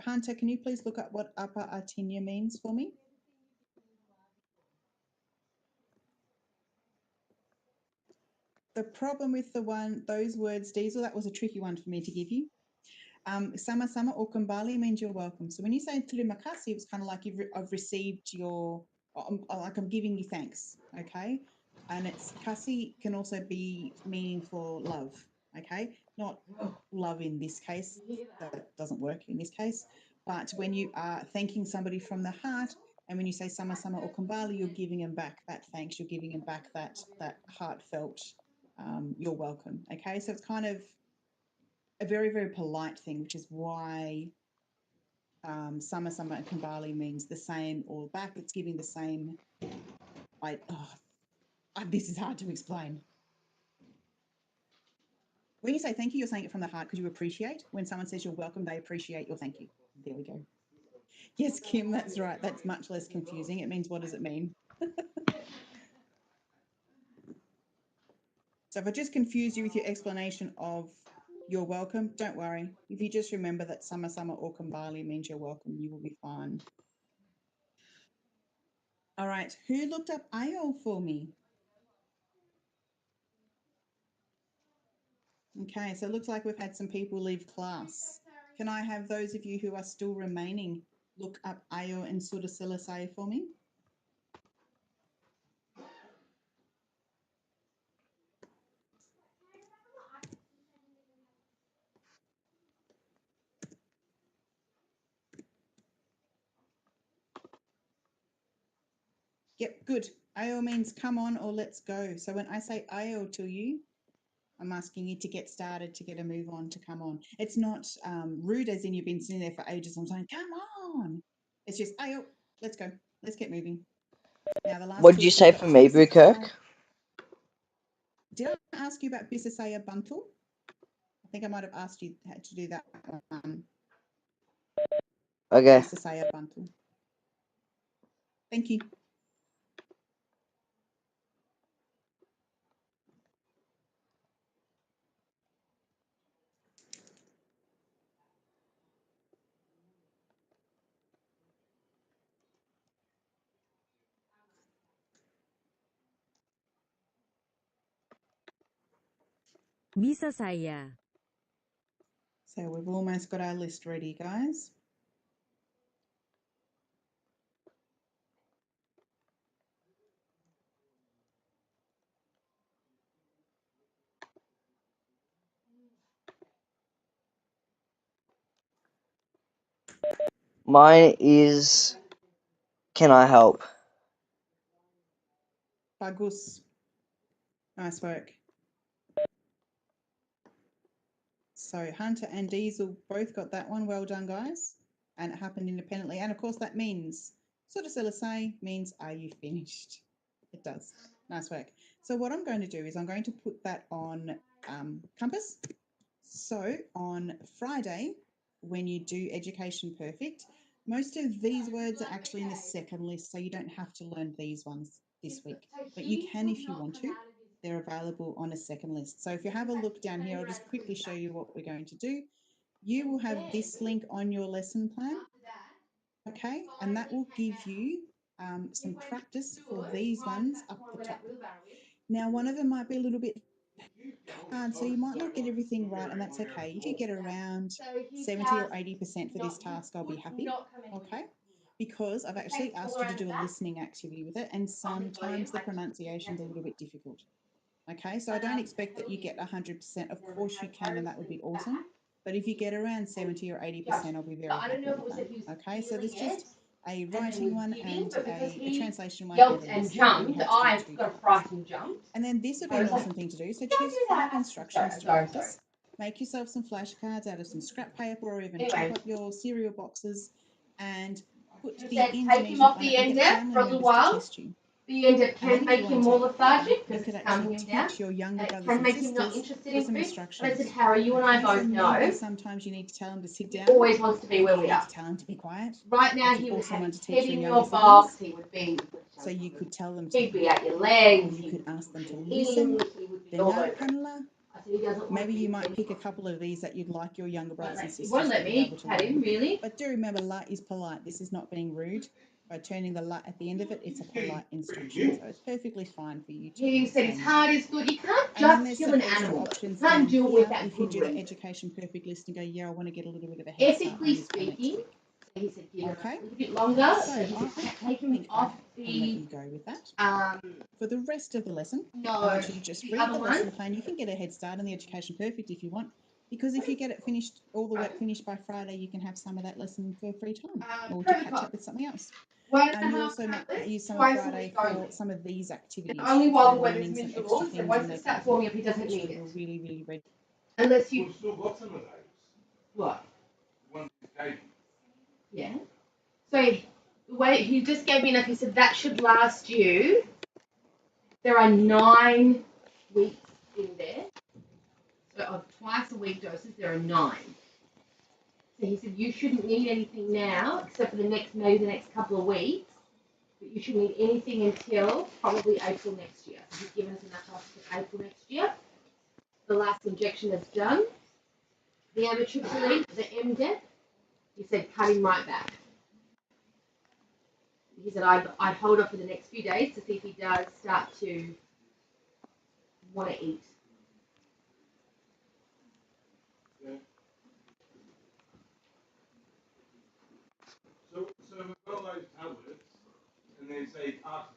Hunter, can you please look up what Upper Artinya means for me? The problem with those words, Diesel, that was a tricky one for me to give you. Sama-sama or Kumbali means you're welcome. So when you say terima kasih, it's kind of like I've received your, like I'm giving you thanks, okay? And it's kasi can also be meaning for love, okay? Not love in this case, that doesn't work in this case. But when you are thanking somebody from the heart, and when you say sama-sama or Kumbali, you're giving them back that thanks, you're giving them back that heartfelt, you're welcome, okay? So it's kind of a very, very polite thing, which is why sama-sama and Kumbali means the same or back. It's giving the same. This is hard to explain. When you say thank you, you're saying it from the heart because you appreciate. When someone says you're welcome, they appreciate your thank you. There we go. Yes, Kim, that's right. That's much less confusing. It means, what does it mean? So if I just confuse you with your explanation of you're welcome, don't worry. If you just remember that sama-sama or Kumbali means you're welcome, you will be fine. All right, who looked up Ayo for me? Okay, so it looks like we've had some people leave class. Can I have those of you who are still remaining look up Ayo and Sudasilasai for me? Yep, good. Ayo means come on or let's go. So when I say Ayo to you, I'm asking you to get started, to get a move on, to come on. It's not rude as in you've been sitting there for ages. I'm saying, come on. It's just, Ayo, let's go. Let's get moving. Now, the last what did you say for me, Bukirk? Did I ask you about Bisasaya Buntu? I think I might have asked you how to do that one. Okay. Bisasaya Buntu. Thank you. Bisa saya. So we've almost got our list ready, guys. Mine is, can I help? Bagus. Nice work. So Hunter and Diesel both got that one. Well done, guys. And it happened independently. And of course, that means, Sudasilasai means, are you finished? It does. Nice work. So what I'm going to do is I'm going to put that on Compass. So on Friday, when you do Education Perfect, most of these words are actually in the second list, so you don't have to learn these ones this week. But you can if you want to. They're available on a second list. So if you have a look down here, I'll just quickly show you what we're going to do. You will have this link on your lesson plan, okay? And that will give you some practice for these ones up the top. Now, one of them might be a little bit hard, so you might not get everything right, and that's okay. If you get around 70 or 80% for this task, I'll be happy, okay? Because I've actually asked you to do a listening activity with it, and sometimes the pronunciation's a little bit difficult, okay? So I don't expect that you get 100%. Of course you can, and that would be awesome. But if you get around 70 or 80%, I'll be very happy with that, okay? So there's just a writing one and a translation one and a listening. You only have to do two. And then this would be an awesome thing to do. So choose 5 instructions to practice. Make yourself some flashcards out of some scrap paper, or even chop up your cereal boxes and put the Indonesian on it and get family members to test you. And then if you want to take it further, you could actually teach your younger brothers and sisters with some instructions. Okay, so maybe sometimes you need to tell them to sit down. Always wants to be where you we need are. to tell them to be quiet. Right now, If you he would also have want his to teach head your in younger your box. siblings, He would be. so you could tell them to He'd be at your legs. or you could ask them to in, listen. he would be Dengar all over. kanlah, I and he doesn't want Maybe to you eat might pick a anymore. couple of these that you'd like your younger brothers and It sisters won't to let be me able to pat him, learn. really. But do remember, la is polite. This is not being rude. By turning the la at the end of it, it's a polite instruction. So it's perfectly fine for you to He said his understand that. heart is good. You can't And then just there's kill some an extra animal. You options can't down do it here. without If you good do the reason. Education Perfect list and go, yeah, I want to get a little bit of a head start on Ethically this for next speaking, week. he said give him Okay. a little bit longer. So So he said I take him think off I can let the you go with that. For the rest of the lesson, I want you to just read the lesson plan. You can get a head start on the Education Perfect if you want, because if you get it finished, all the work finished by Friday, you can have some of that lesson for free time or to catch up with something else. And you also might use some of Friday for some of these activities. Only if while you're the weather's learning some miserable. extra So things once and it making starts warming up, he sure doesn't need you're it. really, really ready. Unless you We've still got some of those. what? One gave you. Yeah. So wait, he just gave me enough. He said that should last you. There are 9 weeks in there. So of twice a week doses, there are 9. So he said you shouldn't need anything now, except for maybe the next couple of weeks. But you shouldn't need anything until probably April next year. So he's given us enough time for April next year. The last injection is done. The amitriptyline, the MDEP, he said cut him right back. He said I'd hold off for the next few days to see if he does start to want to eat. Yeah. So we've got those tablets, and they say after